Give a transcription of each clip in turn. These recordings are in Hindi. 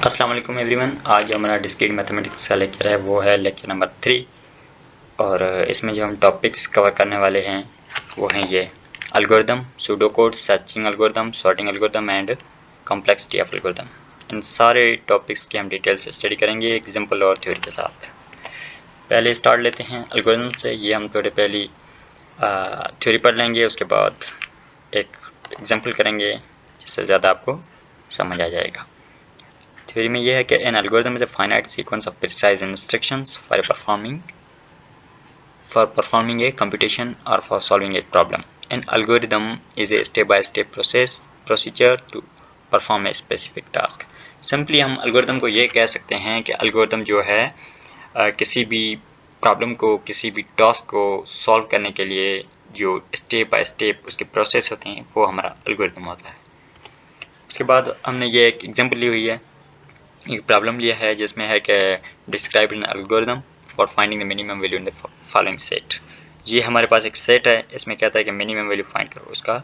अस्सलाम वालेकुम एवरीवन। आज जो हमारा डिस्क्रीट मैथमेटिक्स का लेक्चर है वो है लेक्चर नंबर 3 और इसमें जो हम टॉपिक्स कवर करने वाले हैं वो हैं ये algorithm, pseudo code, searching algorithm, sorting algorithm and complexity of algorithm. इन सारे टॉपिक्स की हम डिटेल से स्टडी करेंगे एग्जाम्पल और थ्योरी के साथ। पहले स्टार्ट लेते हैं एल्गोरिदम से। ये हम थोड़े पहली थ्योरी पढ़ लेंगे, उसके बाद एक एग्जाम्पल करेंगे जिससे ज़्यादा आपको समझ आ जाएगा। थ्योरी में यह है कि an algorithm is a finite sequence of precise instructions for performing a computation और for solving a problem. An algorithm is a step by step procedure to perform a specific task. Simply हम एल्गोरिथम को ये कह सकते हैं कि एल्गोरिथम जो है किसी भी प्रॉब्लम को, किसी भी टास्क को सॉल्व करने के लिए जो स्टेप बाय स्टेप उसके प्रोसेस होते हैं वो हमारा एल्गोरिथम होता है। उसके बाद हमने ये एक एग्जांपल ली हुई है, एक प्रॉब्लम लिया है जिसमें है कि describe an algorithm for finding the minimum value in the following set. ये हमारे पास एक सेट है, इसमें कहता है कि मिनिमम वैल्यू फाइंड करो, उसका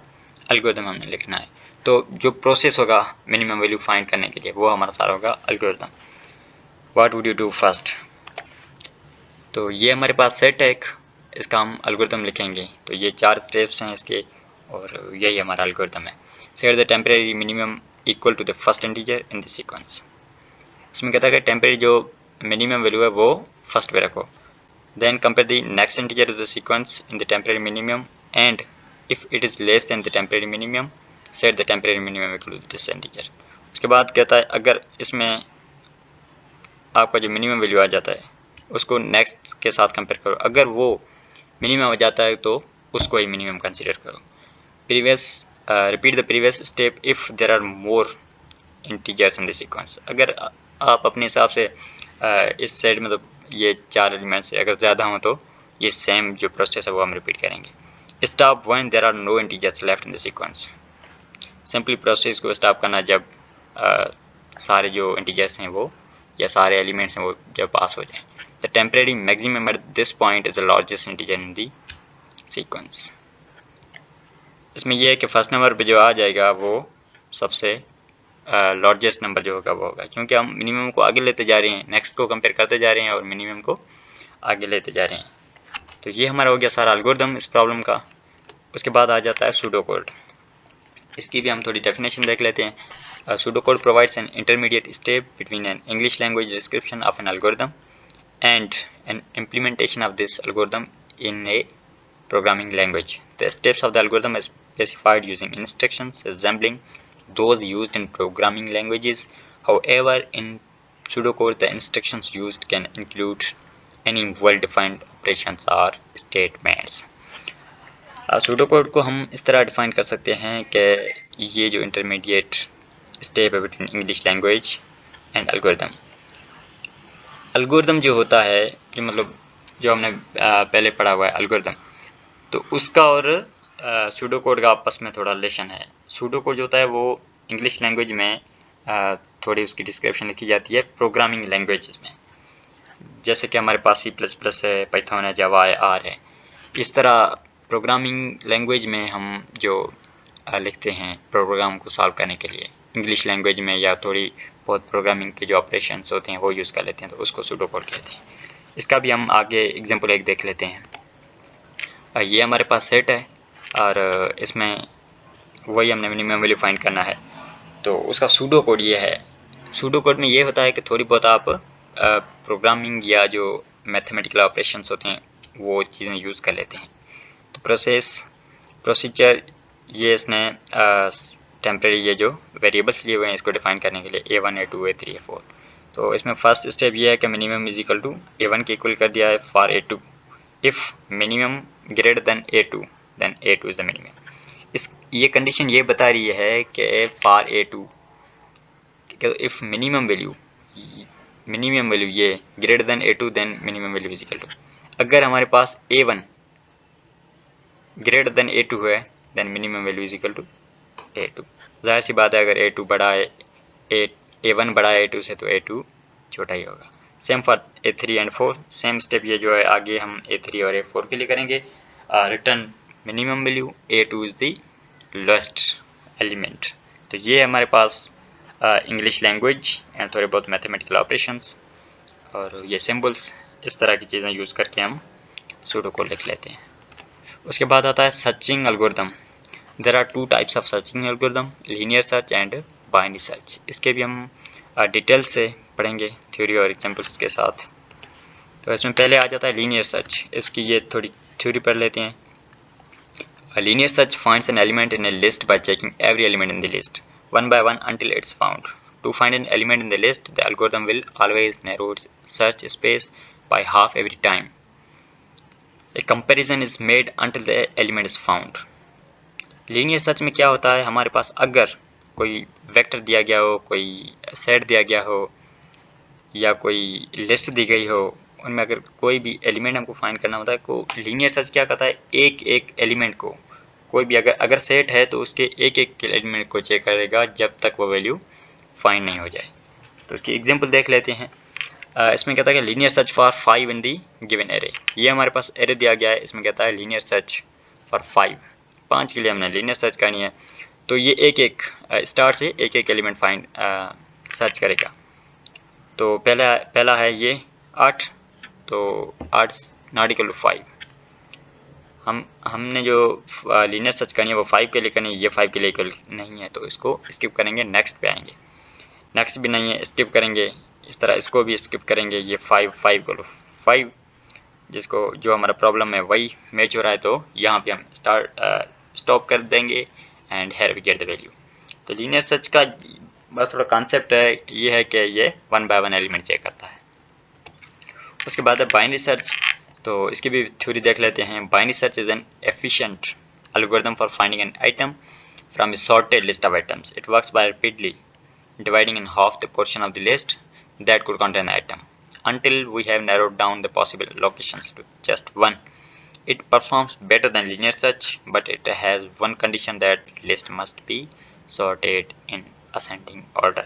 एल्गोरिथम हमने लिखना है। तो जो प्रोसेस होगा मिनिमम वैल्यू फाइंड करने के लिए वो हमारा सारा होगा algorithm. What would you do first? तो ये हमारे पास सेट है एक, इसका हम एल्गोरिथम लिखेंगे। तो ये 4 स्टेप्स हैं इसके और यही हमारा एल्गोरिथम है। Set the temporary minimum equal to the first integer in the sequence. इसमें कहता है कि टेम्परेरी जो मिनिमम वैल्यू है वो फर्स्ट पे रखो। Then compare the next integer to the sequence in the temporary minimum and if it is less than the temporary minimum set the temporary minimum equal to this integer. उसके बाद कहता है अगर इसमें आपका जो मिनिमम वैल्यू आ जाता है उसको नेक्स्ट के साथ कंपेयर करो, अगर वो मिनिमम हो जाता है तो उसको ही मिनिमम कंसीडर करो। Previous repeat the previous step if there are more integers in the sequence. अगर आप अपने हिसाब से इस सेट में तो ये 4 एलिमेंट्स से अगर ज़्यादा हो तो ये सेम जो प्रोसेस है वो हम रिपीट करेंगे। Stop when there are no integers left in the sequence. Simply process को स्टॉप करना जब सारे जो इंटीजर्स हैं वो या सारे एलिमेंट्स हैं वो जब पास हो जाएं। The temporary maximum at this point is the largest integer in the sequence. इसमें यह है कि फर्स्ट नंबर पे जो आ जाएगा वो सबसे लार्जेस्ट नंबर जो होगा वो होगा, क्योंकि हम मिनिमम को आगे लेते जा रहे हैं, नेक्स्ट को कंपेयर करते जा रहे हैं और मिनिमम को आगे लेते जा रहे हैं। तो ये हमारा हो गया सारा एल्गोरिथम इस प्रॉब्लम का। उसके बाद आ जाता है सूडो कोड। इसकी भी हम थोड़ी डेफिनेशन देख लेते हैं। Pseudocode provides an intermediate step between an English language description of an algorithm and an implementation of this algorithm in a programming language. The steps of the algorithm are specified using instructions resembling those used in programming languages. However, in pseudocode, the instructions used can include any well-defined operations or statements. pseudocode को हम इस तरह डिफाइन कर सकते हैं कि ये जो इंटरमीडिएट स्टेप है between English language and algorithm. Algorithm जो होता है कि मतलब जो हमने पहले पढ़ा हुआ है एल्गोरिथम, तो उसका और सूडो कोड का आपस में थोड़ा रिलेशन है। सूडो कोड जो होता है वो इंग्लिश लैंग्वेज में थोड़ी उसकी डिस्क्रिप्शन लिखी जाती है प्रोग्रामिंग लैंग्वेज में, जैसे कि हमारे पास C++ है, पाइथन है, जावा है, आर है। इस तरह प्रोग्रामिंग लैंग्वेज में हम जो लिखते हैं प्रोग्राम को सॉल्व करने के लिए इंग्लिश लैंग्वेज में या थोड़ी बहुत प्रोग्रामिंग के जो ऑपरेशंस होते हैं वो यूज़ कर लेते हैं, तो उसको सूडो कोड कहते हैं। इसका भी हम आगे एग्जाम्पल एक देख लेते हैं। ये हमारे पास सेट है और इसमें वही हमने मिनिमम वैल्यू फाइंड करना है, तो उसका सूडो कोड ये है। सूडो कोड में ये होता है कि थोड़ी बहुत आप प्रोग्रामिंग या जो मैथमेटिकल ऑपरेशंस होते हैं वो चीज़ें यूज़ कर लेते हैं। तो प्रोसीजर ये इसने टेम्परेरी ये जो वेरिएबल्स लिए हुए हैं इसको डिफाइन करने के लिए A1 A2 A3 A4। तो इसमें फर्स्ट स्टेप ये है कि minimum is equal to A1 के इक्वल कर दिया है for A2। If minimum greater than A2 then A2 is the minimum. इस ये कंडीशन ये बता रही है कि for A2 if minimum value ये greater than A2 then minimum value is equal to. अगर हमारे पास A1 ग्रेटर देन A2 है then minimum value is equal to A2। जाहिर सी बात है अगर A2 बड़ा है A1 बड़ा है A2 से तो A2 छोटा ही होगा। Same for A3 and 4, same step ये जो है आगे हम A3 और A4 के लिए करेंगे। Return minimum value A2 is the lowest element. तो ये हमारे पास इंग्लिश लैंग्वेज एंड थोड़े बहुत मैथमेटिकल ऑपरेशंस और ये सिंबल्स, इस तरह की चीज़ें यूज़ करके हम सूडो कोड लिख लेते हैं। उसके बाद आता है searching algorithm. There are two types of searching algorithm, linear search and binary search. इसके भी हम डिटेल से पढ़ेंगे थ्योरी और एग्जांपल्स के साथ। तो इसमें पहले आ जाता है लीनियर सर्च। इसकी ये थोड़ी थ्योरी पढ़ लेते हैं। A linear search finds an element in a list by checking every element in the list one by one until it's found. To find an element in the list, the algorithm will always narrow its search space by half every time a comparison is made until the element is found. Linear search में क्या होता है, हमारे पास अगर कोई वेक्टर दिया गया हो, कोई सेट दिया गया हो या कोई लिस्ट दी गई हो, उनमें अगर कोई भी एलिमेंट हमको फाइंड करना होता है तो लीनियर सर्च क्या करता है, एक एक एलिमेंट को, कोई भी अगर सेट है तो उसके एक एक एलिमेंट को चेक करेगा जब तक वो वैल्यू फाइंड नहीं हो जाए। तो इसकी एग्जांपल देख लेते हैं। इसमें कहता है कि linear search for 5 in the given array. ये हमारे पास एरे दिया गया है, इसमें कहता है लीनियर सर्च फॉर 5 के लिए हमने लीनियर सर्च करनी है। तो ये एक एक स्टार से एक एक एलिमेंट फाइंड सर्च करेगा। तो पहला है ये 8, तो 8 नॉट इक्वल टू 5। हमने जो लीनियर सर्च करनी है वो 5 के लिए करनी है, ये 5 के लिए इक्वल नहीं है तो इसको स्किप करेंगे, नेक्स्ट पे आएंगे। नेक्स्ट भी नहीं है, स्किप करेंगे, इस तरह इसको भी स्किप करेंगे। ये 5 इक्वल टू 5 जिसको जो हमारा प्रॉब्लम है वही मैच हो रहा है, तो यहाँ पे हम स्टॉप कर देंगे and here we get the value. तो लीनियर सर्च का बस थोड़ा कॉन्सेप्ट है, ये है कि ये 1 बाय 1 एलिमेंट चेक करता है। उसके बाद है बाइनरी सर्च। तो इसकी भी थ्योरी देख लेते हैं। Binary search is an efficient algorithm for finding an item from A sorted list of items. It works by repeatedly dividing in half the portion of the list that could contain the item until we have narrowed down the possible locations to just one. It performs better than linear search, but it has one condition, that list must be sorted in ascending order.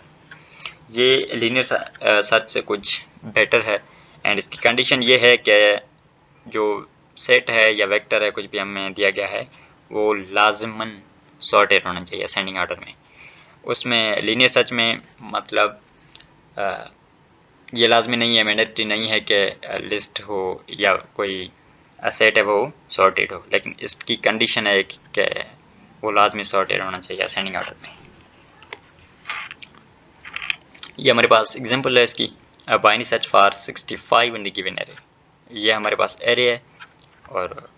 ये linear search से कुछ better है एंड इसकी कंडीशन ये है कि जो सेट है या वेक्टर है, कुछ भी हमें दिया गया है, वो लाजमन सॉर्टेड होना चाहिए असेंडिंग ऑर्डर में। उसमें लीनियर सर्च में मतलब ये लाजमी नहीं है, मैंडेटरी नहीं है कि लिस्ट हो या कोई सेट है वो सॉर्टेड हो, लेकिन इसकी कंडीशन है कि वो लाजमी सॉर्टेड होना चाहिए असेंडिंग ऑर्डर में। ये हमारे पास एग्जांपल है इसकी, binary search for 65 in the given array. ये हमारे पास एरे है और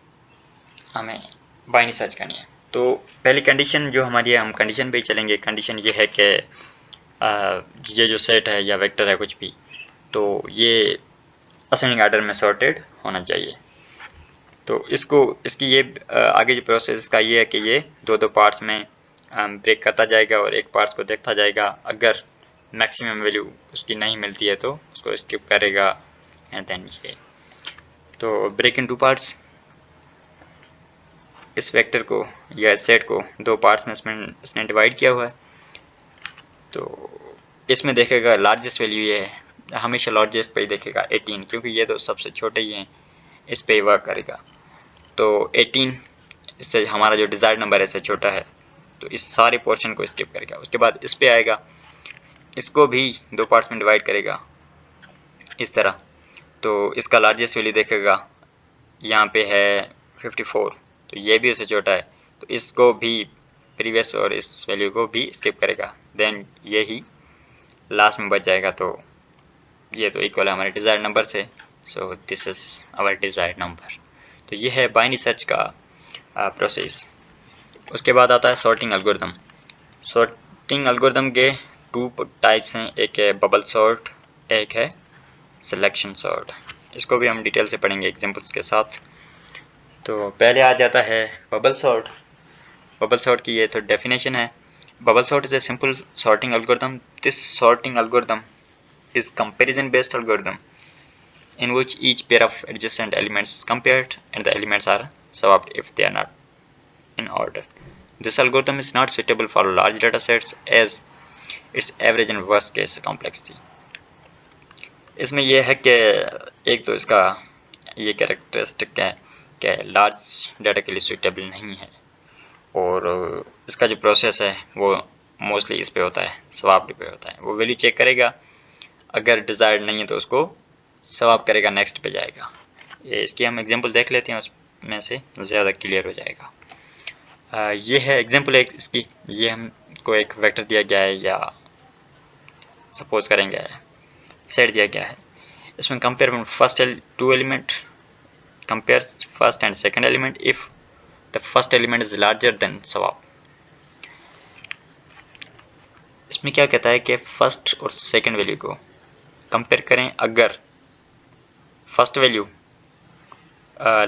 हमें बाइनरी सर्च करनी है। तो पहली कंडीशन जो हमारी है, हम कंडीशन पे ही चलेंगे। कंडीशन ये है कि ये जो सेट है या वेक्टर है कुछ भी, तो ये असेंडिंग ऑर्डर में सॉर्टेड होना चाहिए। तो इसकी ये आगे जो प्रोसेस का ये है कि ये दो पार्ट्स में ब्रेक करता जाएगा और एक पार्ट्स को देखता जाएगा। अगर मैक्सिमम वैल्यू उसकी नहीं मिलती है तो उसको स्किप करेगा एंड देन ये। तो ब्रेक इन 2 पार्ट्स, इस वेक्टर को या सेट को 2 पार्ट्स में इसने डिवाइड किया हुआ है। तो इसमें देखेगा लार्जेस्ट वैल्यू ये है, हमेशा लार्जेस्ट पे ही देखेगा 18, क्योंकि ये तो सबसे छोटे ही हैं, इस पे ही वर्क करेगा। तो 18 इससे हमारा जो डिज़ायर्ड नंबर है इससे छोटा है, तो इस सारे पोर्शन को स्किप करेगा। उसके बाद इस पे आएगा, इसको भी 2 पार्ट्स में डिवाइड करेगा इस तरह। तो इसका लार्जेस्ट वैल्यू देखेगा, यहाँ पे है 54, तो ये भी उससे छोटा है, तो इसको भी प्रीवियस और इस वैल्यू को भी स्किप करेगा। देन ये ही लास्ट में बच जाएगा, तो ये तो इक्वल है हमारे डिज़ायर्ड नंबर से। So this is our desired number. तो ये है बाइनरी सर्च का प्रोसेस। उसके बाद आता है सॉर्टिंग एल्गोरिथम। सॉर्टिंग एल्गोरिथम के 2 टाइप्स हैं, एक है बबल सॉर्ट, एक है सिलेक्शन सॉर्ट। इसको भी हम डिटेल से पढ़ेंगे एग्जांपल्स के साथ। तो पहले आ जाता है बबल सॉर्ट। बबल सॉर्ट की ये तो डेफिनेशन है। Bubble sort is a simple sorting algorithm. This sorting algorithm is comparison based algorithm in which each pair of adjacent elements is compared and the elements are swapped if they are not in order. This algorithm is not suitable for large data sets as its average and worst case complexity. इसमें यह है कि एक तो इसका ये कैरेक्टरिस्टिक है कि लार्ज डाटा के लिए सुइटेबल नहीं है, और इसका जो प्रोसेस है वो मोस्टली इस पे होता है, स्वैप पे होता है। वो वैल्यू चेक करेगा, अगर डिज़ायर्ड नहीं है तो उसको स्वैप करेगा, नेक्स्ट पे जाएगा। ये इसकी हम एग्जांपल देख लेते हैं, उसमें से ज़्यादा क्लियर हो जाएगा। ये है एग्जांपल एक इसकी। ये हमको एक वेक्टर दिया गया है, या सपोज करेंगे सेट दिया गया है। इसमें compare first two element, compares first and second element if the first element is larger than swap. इसमें क्या कहता है कि फर्स्ट और सेकंड वैल्यू को कंपेयर करें, अगर first value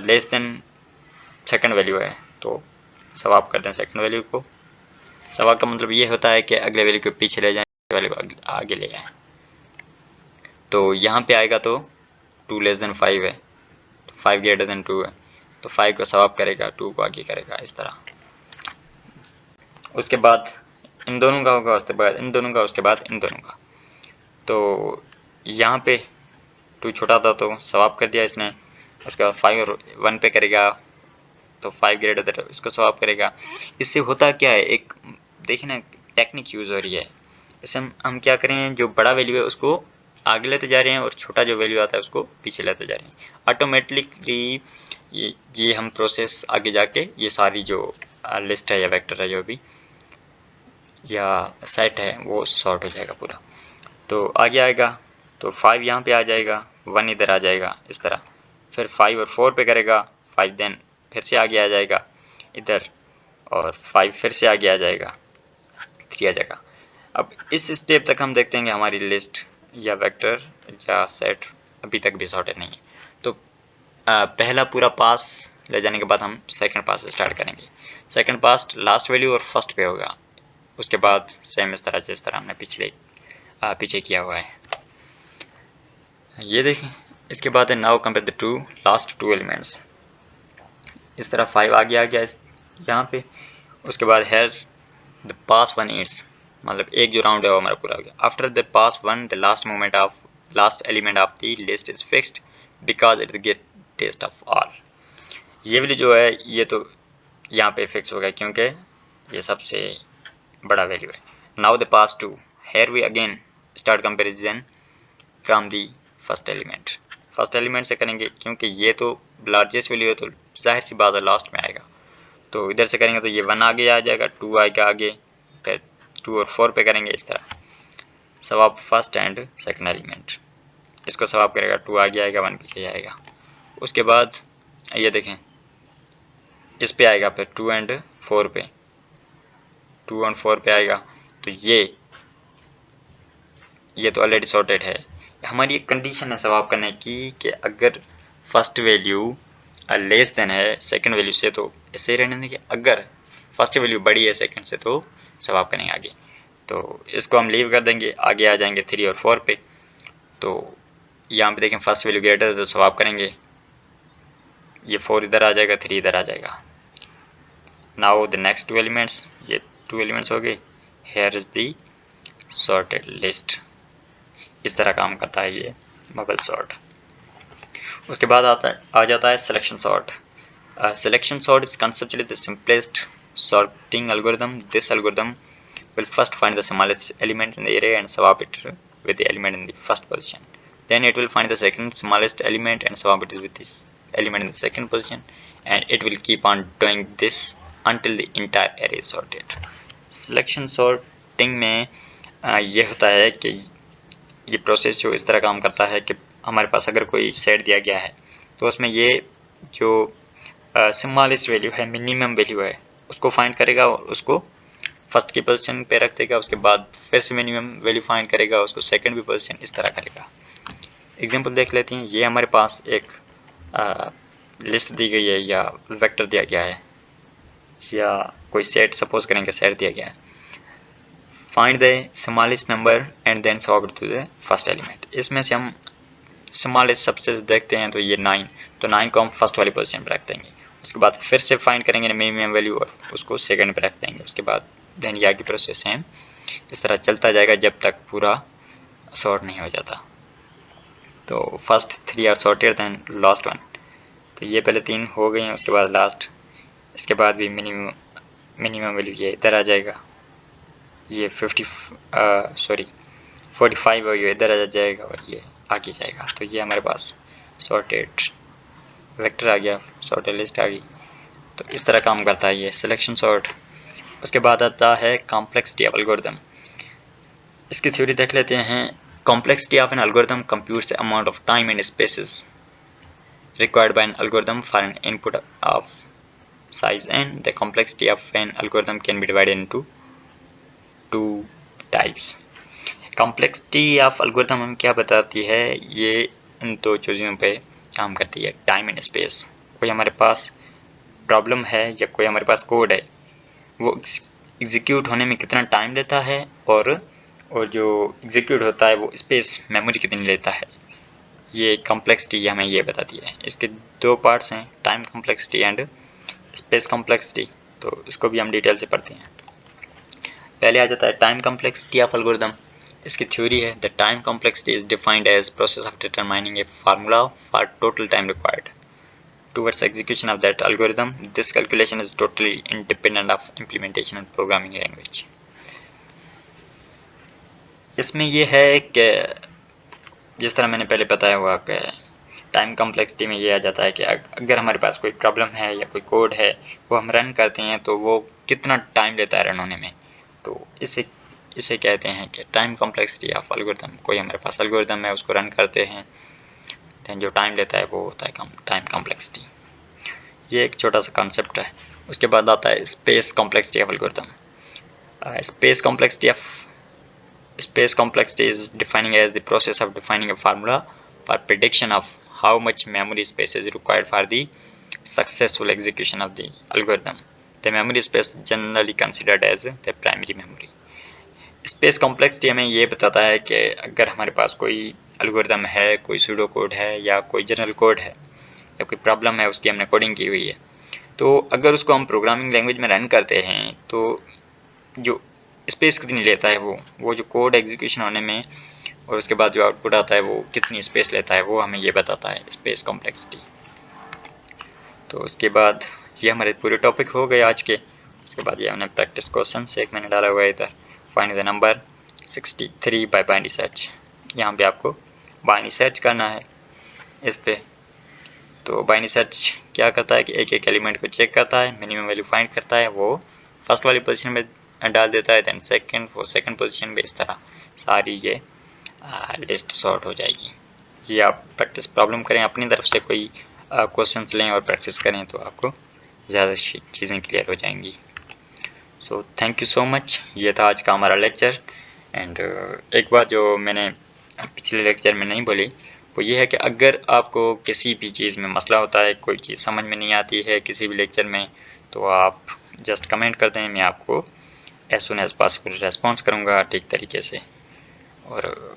less than second value है तो स्वैप कर दें सेकंड वैल्यू को। स्वैप का मतलब ये होता है कि अगले वैल्यू को पीछे ले जाएं, वैल्यू को आगे ले जाएं। तो यहाँ पे आएगा तो 2 लेस देन 5 है, तो 5 ग्रेटर देन 2 है, तो 5 को स्वैप करेगा, 2 को आगे करेगा, इस तरह। उसके बाद इन दोनों का होगा, उसके बाद इन दोनों का, उसके बाद इन दोनों का। तो यहाँ पे 2 छोटा था तो स्वैप कर दिया इसने, उसके बाद 5 और 1 पे करेगा तो 5 ग्रेटर देन इसको स्वैप करेगा। इससे होता क्या है, एक देखिए ना टेक्निक यूज़ हो रही है। इससे हम क्या करें, जो बड़ा वैल्यू है उसको आगे लेते जा रहे हैं और छोटा जो वैल्यू आता है उसको पीछे लेते जा रहे हैं। ऑटोमेटिकली ये हम प्रोसेस आगे जाके ये सारी जो लिस्ट है या वेक्टर है जो भी या सेट है वो सॉर्ट हो जाएगा पूरा। तो आगे आएगा तो 5 यहाँ पे आ जाएगा, 1 इधर आ जाएगा, इस तरह। फिर 5 और 4 पे करेगा, 5 देन फिर से आगे आ जाएगा इधर, और 5 फिर से आगे आ जाएगा, 3 आ जाएगा। अब इस स्टेप तक हम देखते हैं कि हमारी लिस्ट या वेक्टर या सेट अभी तक भी सॉर्टेड नहीं है। तो पहला पूरा पास ले जाने के बाद हम सेकंड पास स्टार्ट करेंगे। सेकंड पास लास्ट वैल्यू और फर्स्ट पे होगा, उसके बाद सेम इस तरह जिस तरह हमने पीछे किया हुआ है। ये देखें, इसके बाद है now compare the two last two elements. इस तरह 5 आगे आ गया यहाँ पे, उसके बाद हेयर द पास 1 इट्स, मतलब एक जो राउंड है वो हमारा पूरा हो गया। After the pass 1 the last element of the list is fixed because it get test of all. ये वाली जो है ये तो यहाँ पे फिक्स हो गया क्योंकि ये सबसे बड़ा वैल्यू है। Now the pass 2, here we again start comparison from the first element. First element से करेंगे क्योंकि ये तो लार्जेस्ट वैल्यू है, तो जाहिर सी बात है लास्ट में आएगा। तो इधर से करेंगे तो ये 1 आगे आ जाएगा, 2 आएगा आगे, फिर 2 और 4 पे करेंगे इस तरह। Swap first and second element, इसको स्वैप करेगा, 2 आगे आएगा, 1 पीछे जाएगा। उसके बाद ये देखें इस पे आएगा, फिर 2 एंड 4 पे, 2 और 4 पे आएगा। तो ये तो ऑलरेडी सॉर्टेड है। हमारी एक कंडीशन है स्वैप करने की कि अगर फर्स्ट वैल्यू लेस देन है सेकंड वैल्यू से तो ऐसे ही रहने देंगे, अगर फर्स्ट वैल्यू बड़ी है सेकंड से तो स्वैप करेंगे आगे। तो इसको हम लीव कर देंगे, आगे आ जाएंगे 3 और 4 पे। तो यहाँ पे देखें फर्स्ट वैल्यू ग्रेटर है तो स्वैप करेंगे, ये 4 इधर आ जाएगा, 3 इधर आ जाएगा। नाउ द नेक्स्ट 2 एलिमेंट्स, ये 2 एलिमेंट्स हो गए। Here is the sorted list. इस तरह काम करता है ये बबल सॉर्ट। उसके बाद आ जाता है selection sort. Selection sort is conceptually the simplest sorting algorithm. This algorithm will first find the smallest element in the array and swap it with the element in the first position. Then it will find the second smallest element and swap it with this element in the second position, and it will keep on doing this until the entire array is sorted. Selection sorting में ये होता है कि ये प्रोसेस जो इस तरह काम करता है कि हमारे पास अगर कोई सेट दिया गया है तो उसमें ये जो स्मॉलेस्ट वैल्यू है, मिनिमम वैल्यू है, उसको फाइंड करेगा और उसको फर्स्ट की पोजीशन पे रख देगा। उसके बाद फिर से मिनिमम वैल्यू फाइंड करेगा, उसको सेकंड की पोजीशन, इस तरह करेगा। एग्जांपल देख लेते हैं। ये हमारे पास एक लिस्ट दी गई है या वेक्टर दिया गया है या कोई सेट सपोज करेंगे सेट दिया गया है। Find the smallest number and then swap it to the first element. इसमें से हम स्मॉलेस्ट सबसे देखते हैं तो ये 9, तो 9 को हम फर्स्ट वाली पोजीशन पर रख देंगे। उसके बाद फिर से फाइंड करेंगे मिनिमम वैल्यू और उसको सेकंड पे रख देंगे। उसके बाद देन ये आगे प्रोसेस है, इस तरह चलता जाएगा जब तक पूरा सॉर्ट नहीं हो जाता। तो first 3 are sorted then last 1, तो ये पहले 3 हो गए हैं, उसके बाद लास्ट, इसके बाद भी मिनिमम वैल्यू ये इधर आ जाएगा, ये 45 और ये इधर आ जाएगा और ये आगे जाएगा। तो ये हमारे पास सॉर्टेड वेक्टर आ गया, सॉर्टेड लिस्ट आ गई। तो इस तरह काम करता है ये सिलेक्शन सॉर्ट। उसके बाद आता है कॉम्प्लेक्सिटी ऑफ एल्गोरिथम। इसकी थ्योरी देख लेते हैं। Complexity of an algorithm computes the amount of time and spaces required by an algorithm for an input of size n. The complexity of an algorithm can be divided into two types. complexity of algorithm हम क्या बताती है, ये इन दो चीज़ों पे काम करती है, टाइम एंड स्पेस। कोई हमारे पास प्रॉब्लम है या कोई हमारे पास कोड है, वो एग्जीक्यूट होने में कितना टाइम लेता है और जो एग्जीक्यूट होता है वो स्पेस मेमोरी कितनी लेता है, ये कॉम्प्लेक्सिटी हमें ये बताती है। इसके दो पार्ट्स हैं, time complexity and space complexity. तो इसको भी हम डिटेल से पढ़ते हैं। पहले आ जाता है टाइम कॉम्प्लेक्सिटी ऑफ एल्गोरिथम। इसकी थ्योरी है, the time complexity is defined as process of determining a formula for total time required towards execution of that algorithm. This calculation is totally independent of implementation and programming language. इसमें ये है कि जिस तरह मैंने पहले बताया हुआ कि टाइम कॉम्प्लेक्सिटी में ये आ जाता है कि अगर हमारे पास कोई प्रॉब्लम है या कोई कोड है, वो हम रन करते हैं तो वो कितना टाइम लेता है रन होने में। तो इसे कहते हैं कि टाइम कॉम्प्लेक्सिटी ऑफ एल्गोरिथम। कोई हमारे पास एल्गोरिथम है, उसको रन करते हैं, देन जो टाइम लेता है वो होता है टाइम कॉम्प्लेक्सिटी। ये एक छोटा सा कॉन्सेप्ट है। उसके बाद आता है space complexity of algorithm. Space complexity is defining as the process of defining a formula for prediction of how much memory space is required for the successful execution of the algorithm. The memory space generally considered as the primary memory. Space complexity हमें ये बताता है कि अगर हमारे पास कोई एल्गोरिथम है, कोई सूडो कोड है या कोई जनरल कोड है या कोई प्रॉब्लम है, उसकी हमने कोडिंग की हुई है, तो अगर उसको हम प्रोग्रामिंग लैंग्वेज में रन करते हैं तो जो स्पेस कितनी लेता है वो जो कोड एग्जीक्यूशन होने में और उसके बाद जो आउटपुट आता है वो कितनी स्पेस लेता है, वो हमें ये बताता है स्पेस कॉम्प्लेक्सिटी। तो उसके बाद ये हमारे पूरे टॉपिक हो गए आज के। उसके बाद ये हमने प्रैक्टिस क्वेश्चन से एक मैंने डाला हुआ है इधर, find the number 63 bye binary search. यहाँ पे आपको बाइनरी सर्च करना है इस पे। तो बाइनरी सर्च क्या करता है कि एक एक एलिमेंट को चेक करता है, मिनिमम वैल्यू फाइंड करता है, वो फर्स्ट वाली पोजीशन में डाल देता है, देन सेकंड पोजीशन पे। इस तरह सारी ये लिस्ट सॉर्ट हो जाएगी। ये आप प्रैक्टिस प्रॉब्लम करें, अपनी तरफ से कोई क्वेश्चंस लें और प्रैक्टिस करें तो आपको ज़्यादा चीज़ें क्लियर हो जाएंगी। So thank you so much. ये था आज का हमारा लेक्चर। एंड एक बात जो मैंने पिछले लेक्चर में नहीं बोली वो ये है कि अगर आपको किसी भी चीज़ में मसला होता है, कोई चीज़ समझ में नहीं आती है किसी भी लेक्चर में, तो आप जस्ट कमेंट कर दें, मैं आपको as soon as possible response करूँगा ठीक तरीके से। और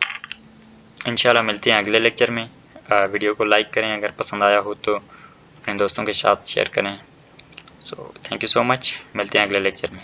इंशाल्लाह मिलते हैं अगले लेक्चर में। वीडियो को लाइक करें, अगर पसंद आया हो तो अपने दोस्तों के साथ शेयर करें। So thank you so much, मिलते हैं अगले लेक्चर में।